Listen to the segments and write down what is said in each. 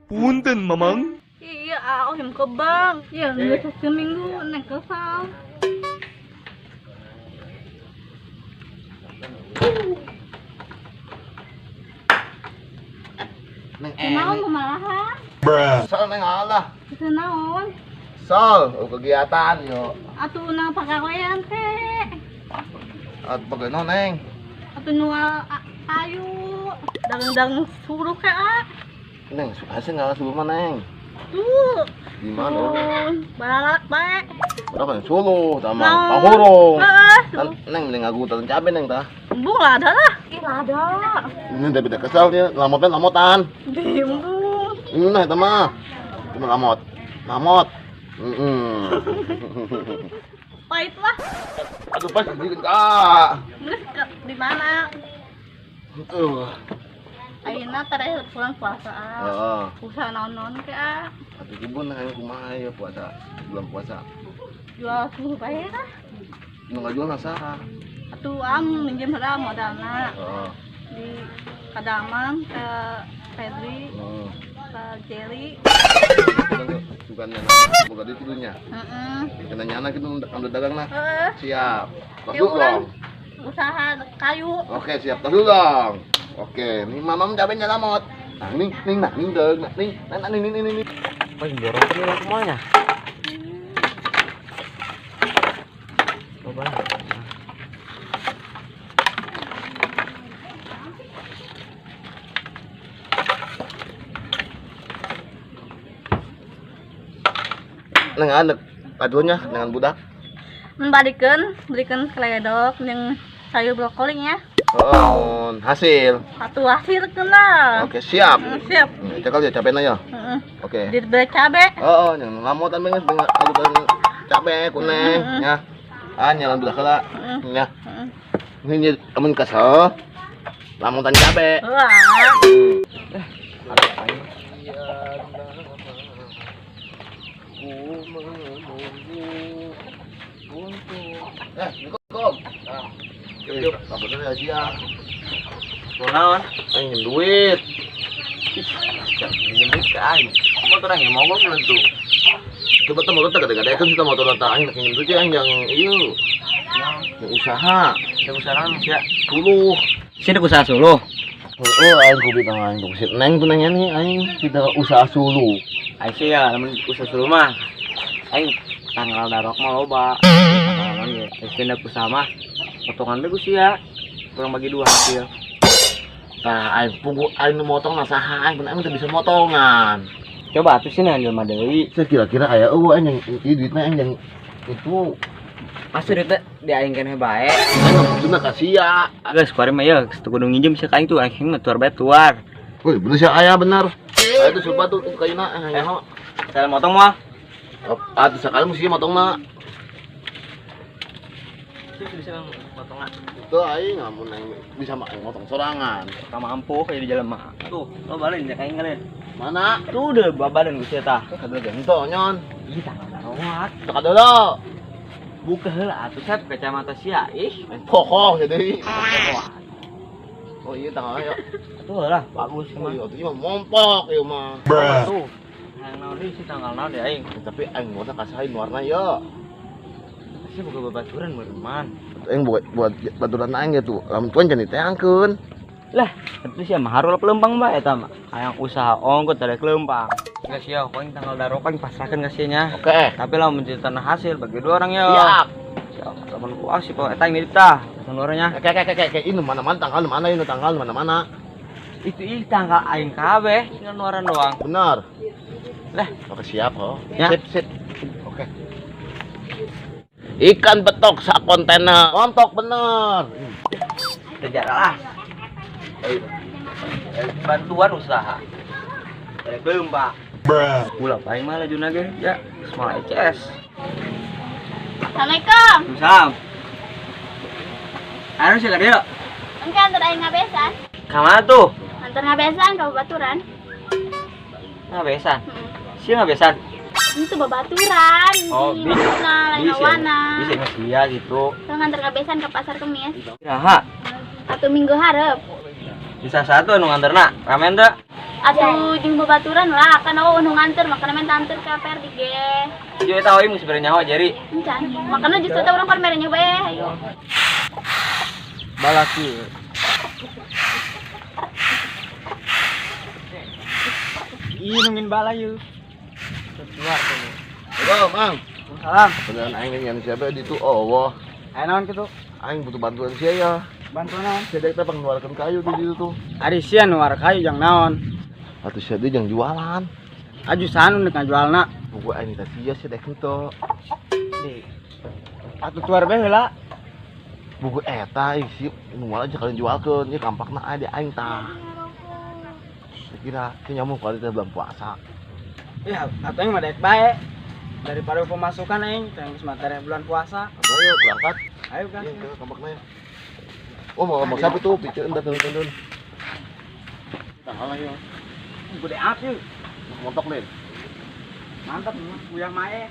Punten, Mamang. Iya, aku yang ke bank. Ya, nggak seminggu neng kesal. Neng Kenaon kemalahan? Sol neng Allah. Kenaon? Sol, kegiatan yo. Atuh nang pagawean teh. At pagano neng. Atuh nual kayu. Dagang suruh ke Neng, hasil nggak suruh mana neng? Tuh. Di mana? Balak baik. Berapa yang Solo, sama Nah. Pahurung. Tuh. Neng, neng aku tahu cabe neng tah. Embung lah ada lah. Ih, lah ada. Ini udah beda kesal dia, lamotan. Bimbung. Ini nah itu mah, cuma lamot. Pahit lah. Aduh pas bikin kak. Bener di mana? Ayeuna terakhir pulang puasa. Heeh. Usaha naon-naon ke Atuh kebun nang kumaha ya puasa, bulan puasa. jual suhu bae lah. Nu ngajual nasaha? Atuh minjem heula modalna Heeh. di Kadaman ke Febri ke Jerry. Bukannya boga di tidunya. Heeh. Kena nyana gitu anu dagangna. Heeh. Siap. Tas Ya, dulu dong. Usaha kayu. Oke, siap. Tas dulu dong. Oke, nih mamam cabenya lamot. Nah, ning deng, ning. Wah, jorong terus semuanya. Coba. Neng anak adunya dengan budak. Belikan keledok yang sayur brokolinya. Oh, hasil. Satu hasil kenal. Oke, siap. Siap. Cekal ya cabenya ya. Heeh. Oke. Dibeli cabe. Oh, yang lamotan benges dengan aku cabe kuneng ya. Ah, nyalan budak heula. Ya. Ini amun kesel. Lamotan cabe. Wah. Assalamualaikum. Yuk, kabarnya aja. Naon? Aing duit. Minjem ke aing. Motor yang mau ngomong tuh. Coba tuh motor gede-gede kan kita motor ta aing ingin duit aing yang ieu. Yang usaha. Saya usaha sih ya. Dulu. Sini usaha solo. Oh, aing kudu tang aing tuh sit neng tuh nanya nih aing tidak usaha sulu. Aing sih ya, namun usaha solo mah. Aing tanggal darok mah loba. Tanggalan ya. Aing usaha mah. Potongan bagus sih ya. Kurang bagi 2 hasil. Nah, aing pugu aing nu motong nasaha aing pun aing teu bisa motongan. Coba atuh sih nang mah deui. Saya kira-kira aya eueuh aing yang duitna aing yang itu Pasti duit di aing keneh bae. cuma kasih ya. Geus kuari mah ya, geus kudu nginjem sih ka aing tuh aing mah tuar bae tuar. Woi, bener sih aya bener. Aya tuh sumpah tuh kayuna aya. Saya motong mah. Atuh sakali mesti motongna. Bisa potongan. Itu aing ngamun aing bisa aing motong sorangan. Sama ampuh kayak di jalan mah. Tuh, lo balik ya kayak ngeliat. Mana? Tuh udah babadan gue tah. Kada gento nyon. Ih, tanggal darurat. Tekan dulu. Buka heula atuh sat kacamata sia. Ih, Pokoh jadi. Oh iya tanggal ayo. tuh lah bagus Oh mah. iya tuh mah mompok ieu mah. Tuh. Yang naon deui sih tanggal naon deh aing. Tapi aing mau kasahin warna ya. Sih buka babaturan meureun. Aing buat baturan aing gitu. Lamun tuan jadi teh angkeun. Lah, itu sih mah harul pelempang bae eta mah. Hayang usaha ongkot dari kelempang. Geus ya, poin tanggal darokan pasrahkeun ka nya. Oke. Tapi lah mencari tanah hasil bagi 2 orang ya. Siap. Siap. Temen ku asih poe eta ini tah. Seluruhnya. Kayak ini mana-mana tanggal mana ini tanggal mana-mana. Itu tanggal aing kabeh, tinggal nuaran doang. Benar. Lah, Oke siap oh. Ya. Sip. Oke. Ikan betok sak kontainer. Montok bener. kejar lah. Bantuan usaha. Dari belum pak. Pulang paling malah junage ya, semua ECS. Assalamualaikum. Sam. Anu sih lagi yuk. Engke antar aing ngabesan. Kamana tuh? Antar ngabesan ka babaturan. Ngabesan. Sih ngabesan. Itu babaturan. Oh, Nah, lain awana. Bisa nggak sia gitu. Kita ngantar ngabesan ke pasar Kemis. Iraha. Atuh minggu hareup. Bisa satu anu nganterna. Ramen teh. Atuh jeung babaturan lah, kan aku nu nganter makana men tanter ka Perdi ge. Jadi tahu ieu sebenarnya nyawa jadi. Encan. Makana justru teh urang kan merenya bae, ayo. Balaki. Ih nungin bala yuk. Keluar tuh. Halo, Mang. Salam. Beneran aing yang siapa di tu Allah. Ayo naon kitu? Aing butuh bantuan sia ya. Bantuan naon? Sia kita pengeluarkan kayu di situ tuh. Ari sia nu war kayu jang naon? Atuh sia deui yang jualan. Aju sanu nek ngajualna. Buku aing teh sia dek henteu. Di. Atuh tuar bae heula. Buku eta aing sih nu malah aja kalian jualkeun ieu kampakna aya di aing tah. Kira nyamuk kali teh bulan puasa. Ya, atuh mah daek bae. Daripada pemasukan aing teh geus materi bulan puasa. Ayo berangkat. Ayo kan. Iya, ke kampakna ya. Oh, mau siapa tuh? Piceun entar turun. Tanggal ya. Gede api. Montok nih. Mantap, uyah mae.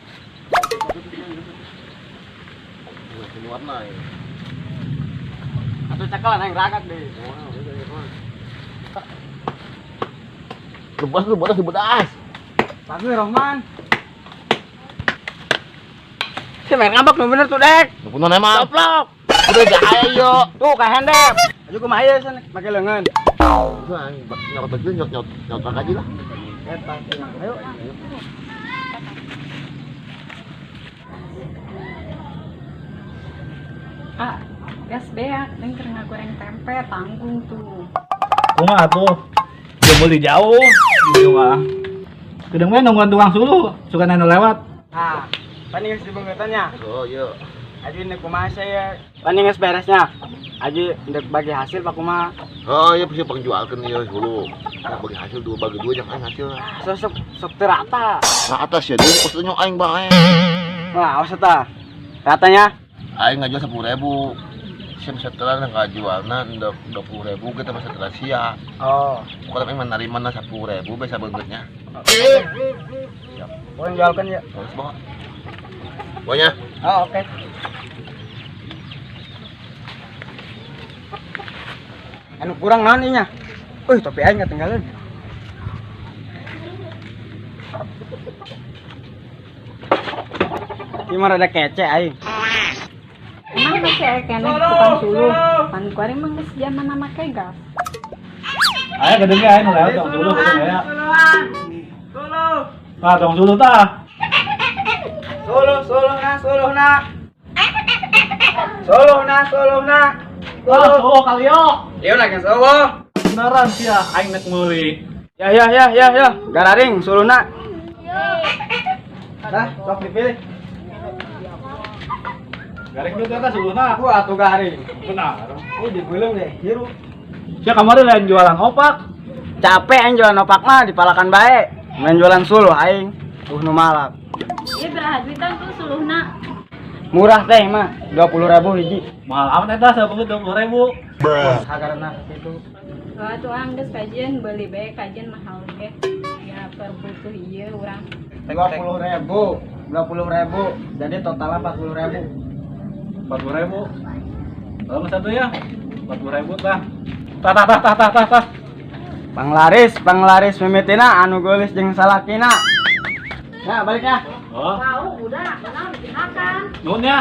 Ini warna ya. Atuh cakalan aing ragat deh. Lepas. Bagus Rohman. Si main ngambek nu bener tuh, Dek. Nupunan emang. Coplok. Udah gaya yo. Tuh ka handap. Aju kumaha ieu sana make leungeun. Udah nyot betul nyot aja lah. Eta. Ayo. Ah, gas beak, neng keur ngagoreng tempe tanggung tuh. Kumaha tuh? Dia beli jauh, gitu mah. Kedeng we nungguan tukang suluh, suka nanya lewat. Ah, paning geus dibeungeutanya. Oh iya. Aju indek kumaha saya. Paning geus beresnya. Aju indek bagi hasil Pak kumaha. Oh iya bisa pengjualkan ya dulu. Nah, bagi hasil bagi dua jangan hasil. Sok terata. Nah atas ya dulu maksudnya aing bae. Wah, awas eta. Ratanya Aing ngajual 10.000. Sim setelah nggak jualna 20.000 kita masa setelah sia. oh, Kalau aing menerima 10.000 bisa beungeutnya. boleh jualkan ya. Terus bawa. Pokoknya Oh, oke. Anu kurang naon inya? Topi aing ketinggalan. Gimana ada kece aing? Emang masih kene tukang suluh. Pan kuari mah geus zaman make gas. Aya kedeng ge aya nu lewat tukang suluh kedeng aya. Nah, tukang suluh tah. Suluh na. Oh, kalio. Lieu lagi suluh. Beneran sia aing nek meuli. Ya. Gararing suluhna. Dah, sok dipilih. Gareng teh eta suluhna. Aku atuh garing. Benar. Ini dibeulung deh, hiru. Sia kamari lain jualan opak. Capek aing jualan opak mah dipalakan bae. Main jualan suluh aing. Nu malak. Ieu beraha duitan tuh suluhna. Murah teh mah, 20.000 hiji. Mahal amat eta sabeut 20.000. Hagarna kitu. Wah, tuh geus kajian beuli bae kajian mahal ge. Ya per butuh ieu urang. 20.000. Jadi totalnya 40.000. 40.000. Kalau satu ya. 40.000 tah. Tah. Panglaris mimitina anu geulis jeung salakina. Ya, balik ya. Oh, Mau udah, benar dimakan. nuhun ya.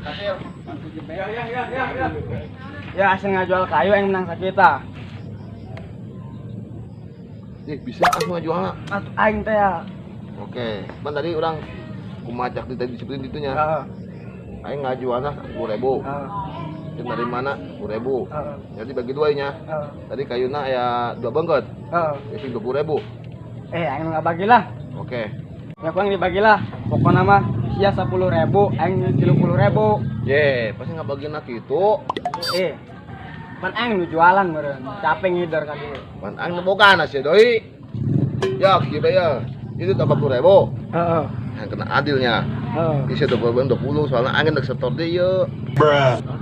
Ayo. Ya, asal ngajual kayu yang menang sakita. bisa aku ngajualna. Atuh aing teh ya. Oke, kan tadi orang kumacak di seperti itunya. Heeh. Aing ngajualna 10.000. Heeh. Dari mana? 10.000. Heeh. Jadi bagi dua nya. Heeh. Tadi kayuna ya 2 bengket. Heeh. Jadi 20.000. Aing enggak bagilah. Oke. Ya kurang dibagilah. Pokoknya mah sia 10.000, aing 30.000. Ye, pasti nggak bagi nak itu. Pan aing nu jualan meureun. Capek ngider ka dieu. Pan aing boga nasi doi. Ya, kieu ya. Itu 40.000. Heeh. yang kena adilnya. Oh. Isi 20 soalnya angin udah setor dia yuk.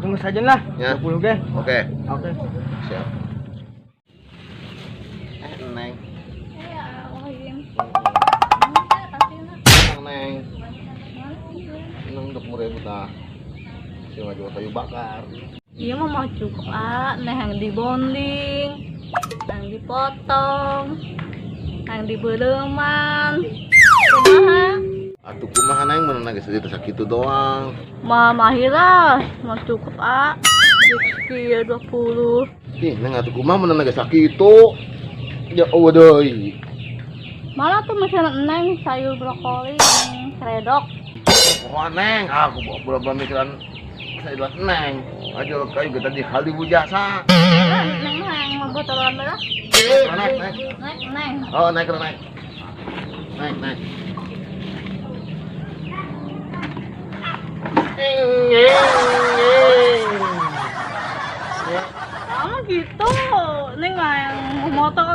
Tunggu saja lah. Ya. 20 ge. Oke, Oke. siap. Neng. Iya, Wahim. Neng. Neng 20.000 dah. Si jual kayu bakar. Iya mah mau cukup nah yang dibonding, yang dipotong, yang dibeleman. Kumaha? Atuh kumaha neng mana nage sedih sakit itu doang. Mahira, mau cukup Dikir 20. Ih, neng atuh kumaha mana nage sakit itu. Ya waduh. Malah tuh mesin neng sayur brokoli yang seredok. Wah neng, aku bawa mikiran saya buat neng. Aja kayu kita di hal di bujasa. Neng yang mau botolan berapa? Naik. Neng. Oh naik. Naik. Kamu gitu, neng nggak yang mau motor,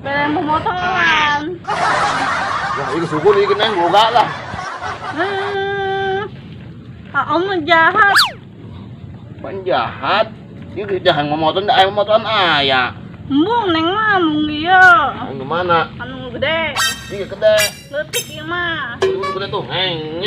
beda yang mau motoran. Wah ini suku nih neng boga lah. Kamu jahat. Penjahat. Ini jangan memoton, dah memoton ayah. Embung neng mah, embung iya. Anu mana? Anu gede, Ini gede. letik iya mah. Gede tuh. Neng.